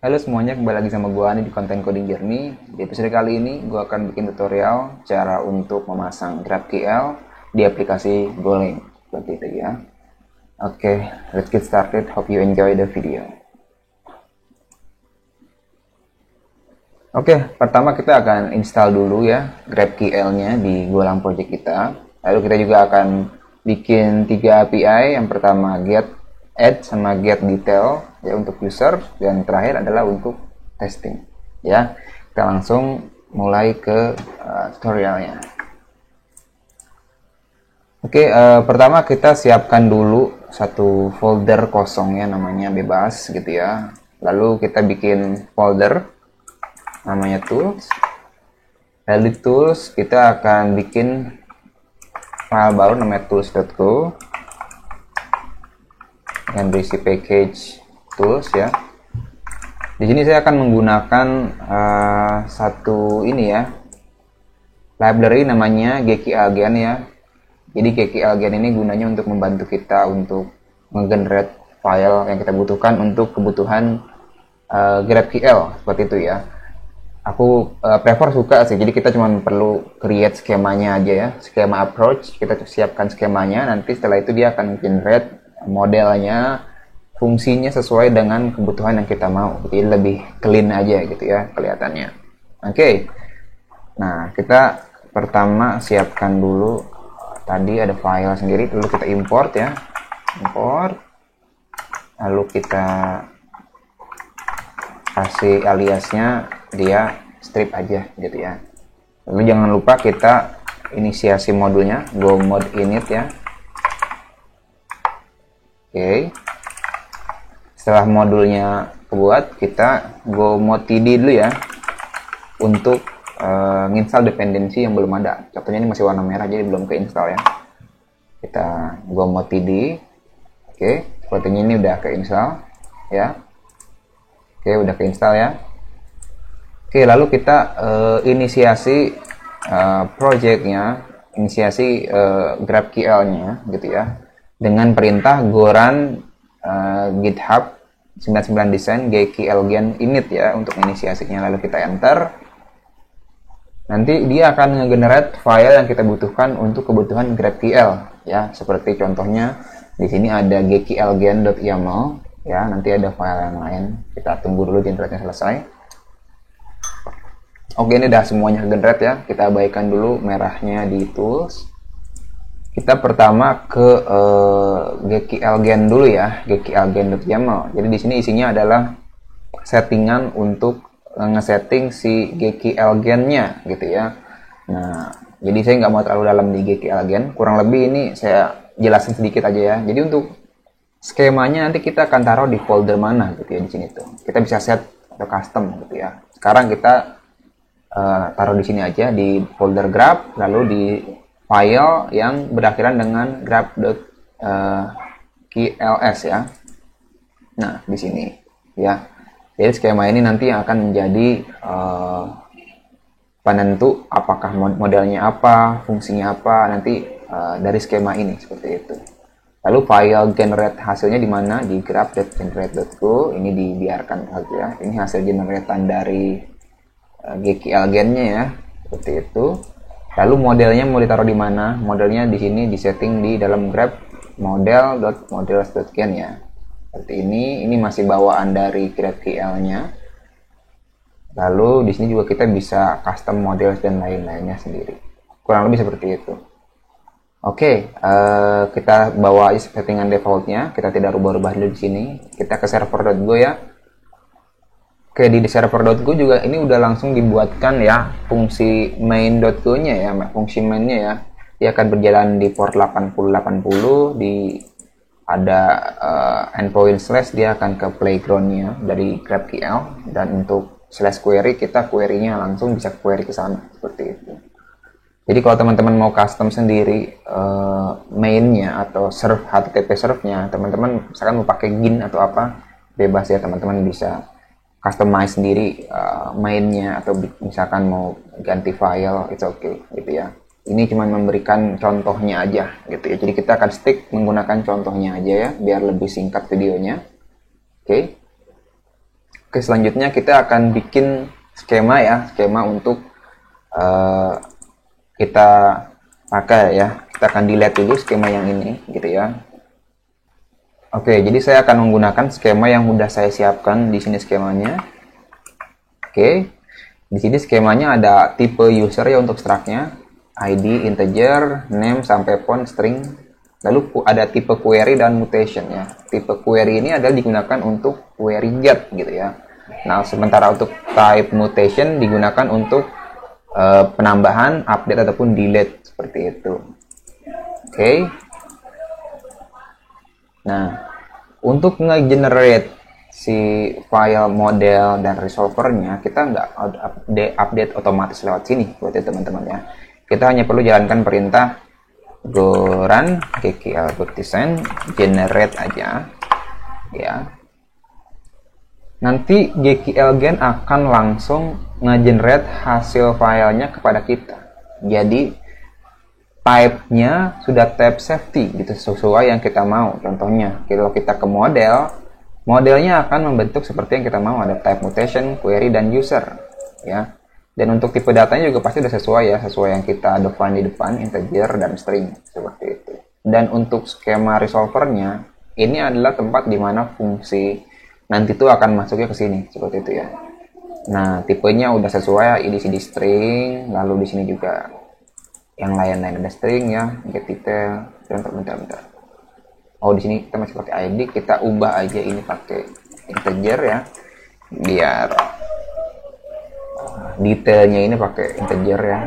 Halo semuanya, kembali lagi sama gue Ani di konten Coding Journey. Di episode kali ini gue akan bikin tutorial cara untuk memasang GraphQL di aplikasi Golang. Seperti itu ya. Oke, let's get started. Hope you enjoy the video. Oke, pertama kita akan install dulu ya GraphQL-nya di Golang project kita. Lalu kita juga akan bikin 3 API. Yang pertama get, add, sama get detail ya untuk user, dan terakhir adalah untuk testing ya. Kita langsung mulai ke tutorialnya. Oke, pertama kita siapkan dulu satu folder kosong ya, namanya bebas gitu ya. Lalu kita bikin folder namanya tools. Lalu di tools kita akan bikin file baru namanya tools.go yang berisi package tools ya. Di sini saya akan menggunakan satu ini ya, library namanya GQLGen ya. Jadi GQLGen ini gunanya untuk membantu kita untuk nge-generate file yang kita butuhkan untuk kebutuhan GraphQL seperti itu ya. Aku prefer suka sih, jadi kita cuma perlu create skemanya aja ya, skema approach, kita siapkan skemanya, nanti setelah itu dia akan generate modelnya, fungsinya sesuai dengan kebutuhan yang kita mau, jadi lebih clean aja gitu ya kelihatannya. Oke. Nah, kita pertama siapkan dulu, tadi ada file sendiri, lalu kita import ya, import, lalu kita kasih aliasnya dia strip aja gitu ya. Lalu jangan lupa kita inisiasi modulnya, go mode init ya. Oke. Setelah modulnya kebuat, kita go mode td dulu ya untuk nginstall dependensi yang belum ada. Contohnya ini masih warna merah jadi belum keinstall ya. Kita go mode td. Oke, sepertinya ini udah keinstall ya. Oke, udah keinstall ya. Oke, lalu kita inisiasi projectnya, inisiasi GraphQL-nya gitu ya, dengan perintah go run github 99 design GQLGen init ya untuk inisiasinya. Lalu kita enter. Nanti dia akan nge-generate file yang kita butuhkan untuk kebutuhan GraphQL ya. Seperti contohnya di sini ada gqlgen.yaml ya. Nanti ada file yang lain. Kita tunggu dulu generate-nya selesai. Oke, ini udah semuanya generate ya. Kita abaikan dulu merahnya di tools. Kita pertama ke GQLGen dulu ya, gqlgen.yaml. Jadi di sini isinya adalah settingan untuk ngesetting si GQLGen-nya gitu ya. Nah, jadi saya nggak mau terlalu dalam di GQLGen. Kurang lebih ini saya jelasin sedikit aja ya. Jadi untuk skemanya nanti kita akan taruh di folder mana gitu ya di sini tuh. Kita bisa set atau custom gitu ya. Sekarang kita taruh di sini aja di folder graph, lalu di file yang berakhiran dengan graph.qls ya. Nah, di sini ya. Jadi skema ini nanti yang akan menjadi penentu apakah modelnya apa, fungsinya apa nanti dari skema ini seperti itu. Lalu file generate hasilnya di mana? Di graph.generate.go. Ini dibiarkan saja. Ini hasil generatan dari GQLGen-nya ya, seperti itu. Lalu modelnya mau ditaruh di mana? Modelnya di sini disetting di dalam graph model.models.gen ya. Seperti ini masih bawaan dari GraphQL-nya. Lalu di sini juga kita bisa custom models dan lain-lainnya sendiri. Kurang lebih seperti itu. Oke, kita bawa settingan defaultnya. Kita tidak rubah-rubah dulu di sini. Kita ke server.go ya. Oke, di server.go juga ini udah langsung dibuatkan ya fungsi main.go-nya ya, fungsi mainnya ya. Dia akan berjalan di port 8080, di ada endpoint slash, dia akan ke playground-nya dari GraphQL, dan untuk slash query kita query-nya langsung bisa query ke sana seperti itu. Jadi kalau teman-teman mau custom sendiri main-nya atau serve HTTP serve-nya, teman-teman misalkan mau pakai GIN atau apa, bebas ya, teman-teman bisa customize sendiri mainnya, atau misalkan mau ganti file, it's okay gitu ya. Ini cuma memberikan contohnya aja gitu ya. Jadi kita akan stick menggunakan contohnya aja ya, biar lebih singkat videonya. Oke. Oke, selanjutnya kita akan bikin skema ya, skema untuk kita pakai ya. Kita akan delete dulu skema yang ini gitu ya. Oke, jadi saya akan menggunakan skema yang sudah saya siapkan di sini skemanya. Oke, di sini skemanya ada tipe user ya untuk struct-nya, ID, integer, name sampai font, string. Lalu ada tipe query dan mutation ya. Tipe query ini adalah digunakan untuk query get gitu ya. Nah, sementara untuk type mutation digunakan untuk penambahan, update ataupun delete seperti itu. Oke. Nah, untuk nge-generate si file model dan resolvernya, kita nggak update otomatis lewat sini buat ya teman-teman ya. Kita hanya perlu jalankan perintah go run ggl.design generate aja ya. Nanti GKL-gen akan langsung nge-generate hasil filenya kepada kita. Jadi type-nya sudah type safety gitu, sesuai yang kita mau. Contohnya, kalau kita ke model, modelnya akan membentuk seperti yang kita mau, ada type mutation, query, dan user ya. Dan untuk tipe datanya juga pasti sudah sesuai ya, sesuai yang kita define di depan, integer dan string seperti itu. Dan untuk skema resolvernya, ini adalah tempat di mana fungsi nanti itu akan masuknya ke sini seperti itu ya. Nah, tipenya udah sesuai, id string, lalu di sini juga yang lain-lain ada string ya, get detail. Bentar. Oh, di sini kita masih pakai ID, kita ubah aja ini pakai integer ya, biar detailnya ini pakai integer ya.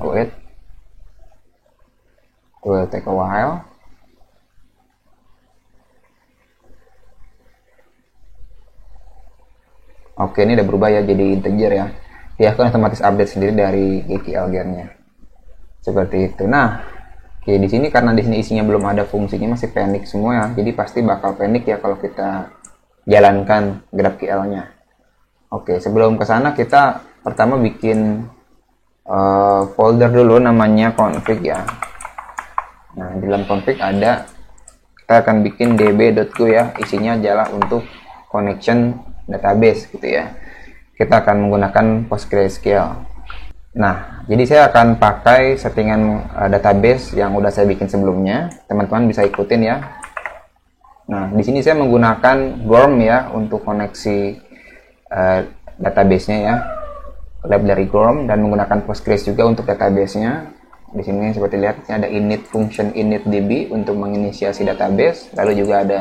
Wait, will take a while. Oke, ini udah berubah ya jadi integer ya. Dia akan otomatis update sendiri dari GKL-gen-nya. Seperti itu. Nah, oke, di sini karena di sini isinya belum ada fungsinya, masih panik semua ya. Jadi pasti bakal panik ya kalau kita jalankan GraphQL-nya. Oke, sebelum ke sana kita pertama bikin folder dulu namanya config ya. Nah, di dalam config ada, kita akan bikin db.go ya. Isinya adalah untuk connection database gitu ya. Kita akan menggunakan PostgreSQL. Nah, jadi saya akan pakai settingan database yang udah saya bikin sebelumnya. Teman-teman bisa ikutin ya. Nah, di sini saya menggunakan GORM ya untuk koneksi database-nya ya. Lab dari GORM dan menggunakan Postgres juga untuk database-nya. Di sini seperti lihat ada init function initdb untuk menginisiasi database. Lalu juga ada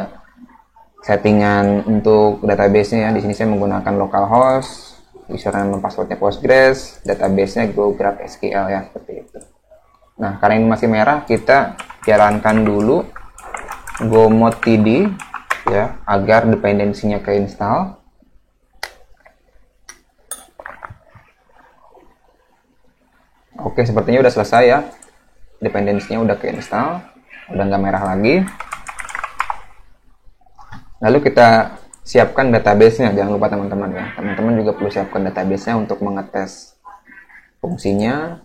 settingan untuk database-nya ya. Di sini saya menggunakan localhost, username dan passwordnya Postgres, database-nya Go GraphQL ya, seperti itu. Nah, karena ini masih merah, kita jalankan dulu go mode td ya, agar dependensinya ke install. Oke, sepertinya udah selesai ya, dependensinya udah ke install, udah nggak merah lagi. Lalu kita siapkan database-nya, jangan lupa teman-teman ya. Teman-teman juga perlu siapkan database-nya untuk mengetes fungsinya.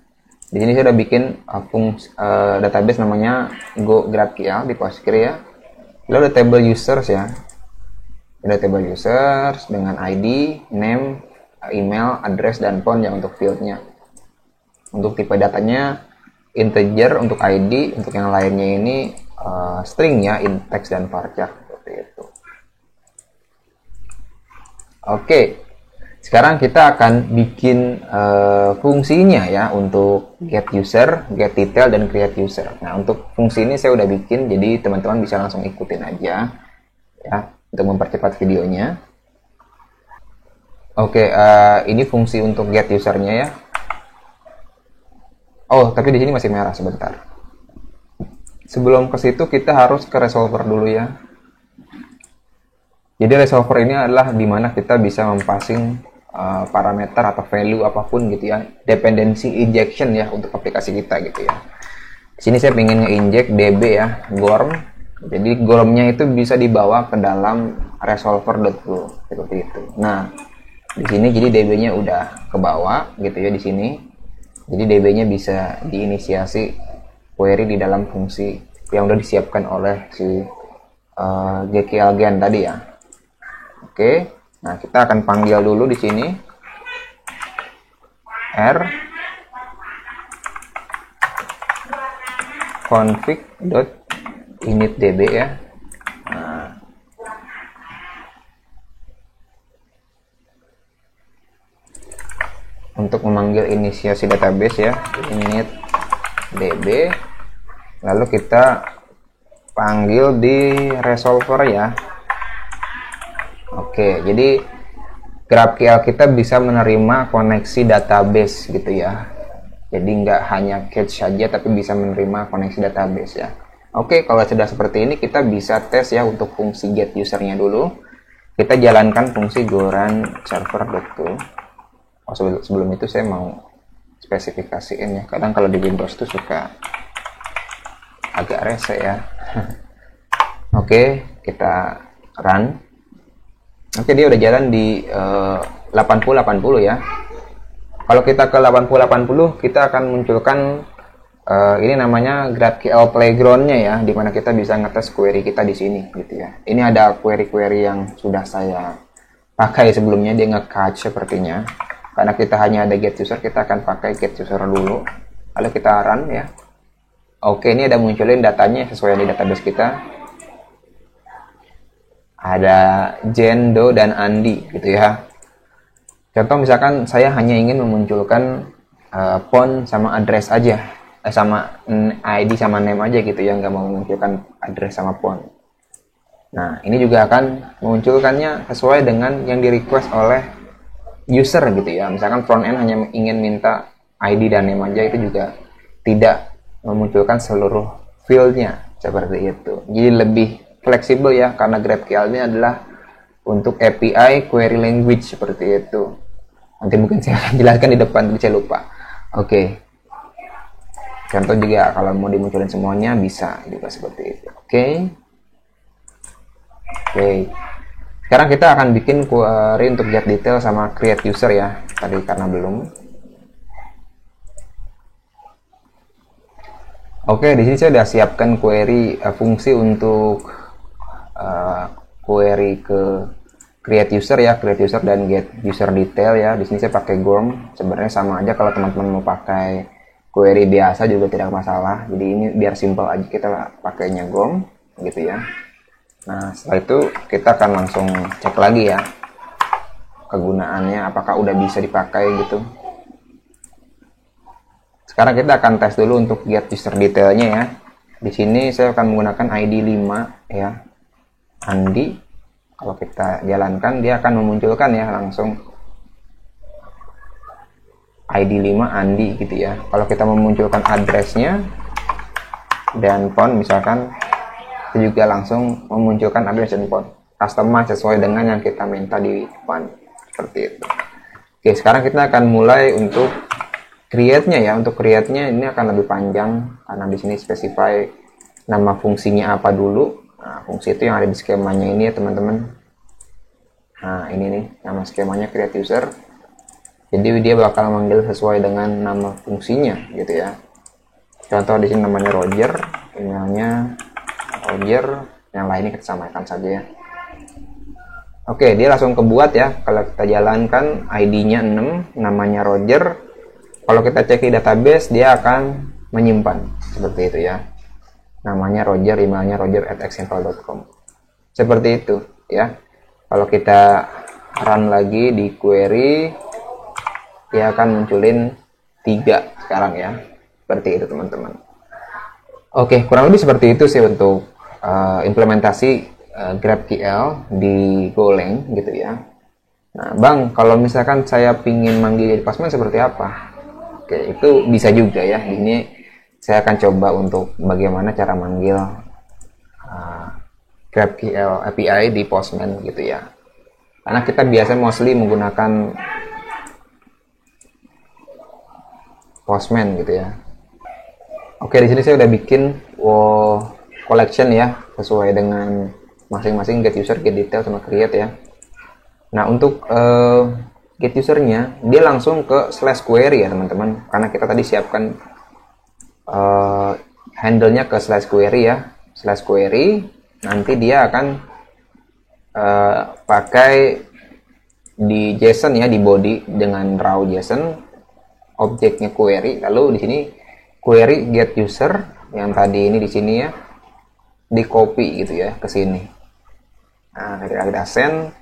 Di sini saya udah bikin database namanya Go GraphQL di Postgres ya. Lalu ada table users ya. Ada table users dengan ID, name, email, address, dan font ya untuk field-nya. Untuk tipe datanya integer untuk ID, untuk yang lainnya ini string ya, in text dan varchar seperti itu. Oke, sekarang kita akan bikin fungsinya ya untuk get user, get detail, dan create user. Nah, untuk fungsi ini saya udah bikin, jadi teman-teman bisa langsung ikutin aja ya untuk mempercepat videonya. Oke, ini fungsi untuk get usernya ya. Oh, tapi di sini masih merah sebentar. Sebelum ke situ kita harus ke resolver dulu ya. Jadi resolver ini adalah dimana kita bisa mempassing parameter atau value apapun gitu ya, dependency injection ya untuk aplikasi kita gitu ya. Di sini saya ingin nge-inject db ya, GORM. Jadi GORM-nya itu bisa dibawa ke dalam resolver.go seperti itu. Nah, di sini jadi db-nya udah ke bawah gitu ya di sini. Jadi db-nya bisa diinisiasi query di dalam fungsi yang udah disiapkan oleh si GQL gen tadi ya. Oke, nah kita akan panggil dulu di sini r config.initdb ya. Nah, untuk memanggil inisiasi database ya, initdb, lalu kita panggil di resolver ya. Oke, jadi GraphQL kita bisa menerima koneksi database gitu ya. Jadi nggak hanya catch saja, tapi bisa menerima koneksi database ya. Oke, kalau sudah seperti ini kita bisa tes ya untuk fungsi get usernya dulu. Kita jalankan fungsi goran server.to. Oh, sebelum itu saya mau spesifikasiin ya. Kadang kalau di Windows tuh suka agak rese ya. Oke, kita run. Oke, dia udah jalan di 80-80 ya. Kalau kita ke 80-80, kita akan munculkan ini namanya GraphQL Playground-nya ya, dimana kita bisa ngetes query kita di sini gitu ya. Ini ada query-query yang sudah saya pakai sebelumnya, dia nge-catch sepertinya. Karena kita hanya ada get user, kita akan pakai get user dulu. Lalu kita run ya. Oke, ini ada munculin datanya sesuai di database kita. Ada Jendo dan Andi gitu ya. Contoh misalkan saya hanya ingin memunculkan phone sama address aja, sama ID sama name aja gitu ya, nggak mau memunculkan address sama phone. Nah, ini juga akan memunculkannya sesuai dengan yang di request oleh user gitu ya. Misalkan front end hanya ingin minta ID dan name aja, itu juga tidak memunculkan seluruh fieldnya seperti itu. Jadi lebih fleksibel ya, karena GraphQL ini adalah untuk API query language seperti itu. Nanti mungkin saya akan jelaskan di depan, tapi saya lupa. Oke. Contoh juga kalau mau dimunculin semuanya bisa juga seperti itu. Oke. Sekarang kita akan bikin query untuk get detail sama create user ya. Tadi karena belum. Oke, di sini saya sudah siapkan query fungsi untuk query ke create user ya, create user dan get user detail ya. Di sini saya pakai GORM. Sebenarnya sama aja kalau teman-teman mau pakai query biasa juga tidak masalah. Jadi ini biar simple aja kita pakainya GORM gitu ya. Nah, setelah itu kita akan langsung cek lagi ya kegunaannya, apakah udah bisa dipakai gitu. Sekarang kita akan tes dulu untuk get user detailnya ya. Di sini saya akan menggunakan ID 5 ya. Andi, kalau kita jalankan dia akan memunculkan ya langsung ID 5 Andi gitu ya. Kalau kita memunculkan addressnya dan phone misalkan, itu juga langsung memunculkan address dan phone, customize sesuai dengan yang kita minta di depan seperti itu. Oke, sekarang kita akan mulai untuk create-nya ya. Untuk create-nya ini akan lebih panjang karena di sini specify nama fungsinya apa dulu. Nah, fungsi itu yang ada di skemanya ini ya teman-teman. Nah, ini nih nama skemanya create user. Jadi dia bakal manggil sesuai dengan nama fungsinya gitu ya. Contoh di sini namanya Roger, emailnya Roger, yang lainnya kita samakan saja ya. Oke, dia langsung kebuat ya. Kalau kita jalankan ID-nya 6, namanya Roger. Kalau kita cek di database dia akan menyimpan seperti itu ya. Namanya Roger, emailnya roger@example.com. Seperti itu ya. Kalau kita run lagi di query, dia akan munculin 3 sekarang ya. Seperti itu teman-teman. Oke, kurang lebih seperti itu sih untuk implementasi GraphQL di Golang gitu ya. Nah, Bang, kalau misalkan saya pingin manggil jadi Postman seperti apa? Oke, itu bisa juga ya. Ini saya akan coba untuk bagaimana cara manggil GraphQL API di Postman gitu ya. Karena kita biasa mostly menggunakan Postman gitu ya. Oke, di sini saya udah bikin collection ya, sesuai dengan masing-masing get user, get detail sama create ya. Nah, untuk get usernya dia langsung ke /query ya teman-teman, karena kita tadi siapkan handle-nya ke /query ya. /query nanti dia akan pakai di JSON ya, di body dengan raw JSON, objeknya query, lalu di sini query get user yang tadi ini di sini ya, di copy gitu ya ke sini. Nah, kita send.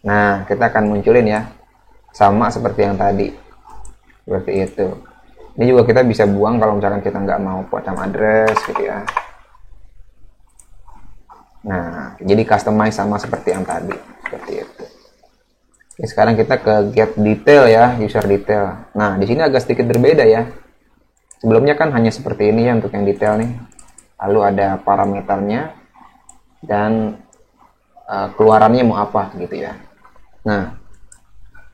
Nah, kita akan munculin ya, sama seperti yang tadi, seperti itu. Ini juga kita bisa buang kalau misalkan kita nggak mau pocam address gitu ya. Nah, jadi customize sama seperti yang tadi, seperti itu. Oke, sekarang kita ke get detail ya, user detail. Nah, di sini agak sedikit berbeda ya. Sebelumnya kan hanya seperti ini ya untuk yang detail nih. Lalu ada parameternya dan keluarannya mau apa gitu ya. Nah,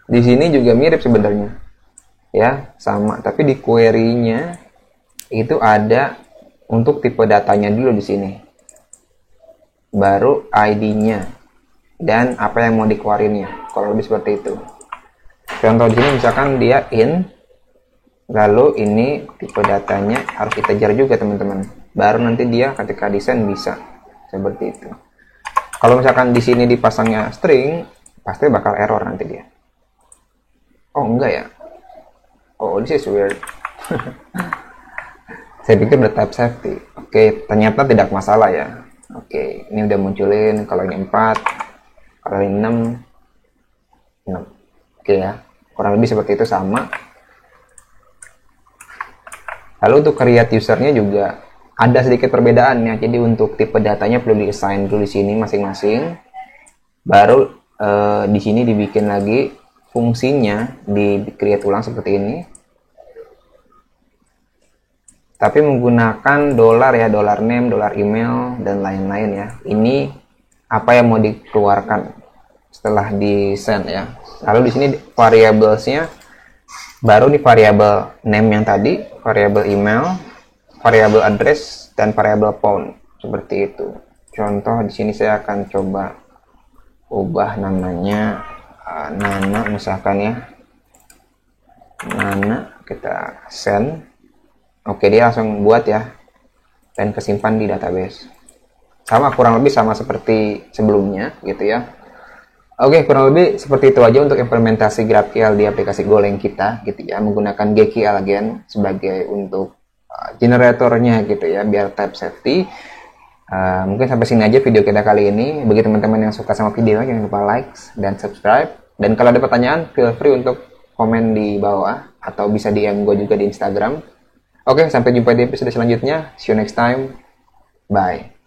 di sini juga mirip sebenarnya ya, sama, tapi di query-nya itu ada untuk tipe datanya dulu di sini, baru ID-nya dan apa yang mau dikeluarinnya, kalau lebih seperti itu. Contoh di sini misalkan dia in, lalu ini tipe datanya harus kita jar juga teman-teman, baru nanti dia ketika desain bisa seperti itu. Kalau misalkan di sini dipasangnya string, pasti bakal error nanti dia. Oh enggak ya, oh this is weird. Saya pikir udah type safety. Oke, ternyata tidak masalah ya. Oke, ini udah munculin. Kalau ini 4, kalau ini 6. Oke ya, kurang lebih seperti itu sama. Lalu untuk create usernya juga ada sedikit perbedaannya. Jadi untuk tipe datanya perlu di-assign dulu di sini masing-masing. Baru di sini dibikin lagi fungsinya, di create ulang seperti ini. Tapi menggunakan dolar ya, dollar name, dollar email, dan lain-lain ya. Ini apa yang mau dikeluarkan setelah di send ya. Lalu di sini variablesnya baru di variable name yang tadi, variable email, variable address, dan variable phone seperti itu. Contoh di sini saya akan coba ubah namanya Nana misalkan ya. Nana, kita send. Oke, dia langsung buat ya dan kesimpan di database. Sama, kurang lebih sama seperti sebelumnya gitu ya. Oke, kurang lebih seperti itu aja untuk implementasi GraphQL di aplikasi Golang kita gitu ya, menggunakan GQL again sebagai untuk generatornya gitu ya, biar type safety. Mungkin sampai sini aja video kita kali ini. Bagi teman-teman yang suka sama videonya, jangan lupa like dan subscribe. Dan kalau ada pertanyaan, feel free untuk komen di bawah atau bisa DM gue juga di Instagram. Oke, sampai jumpa di episode selanjutnya. See you next time. Bye.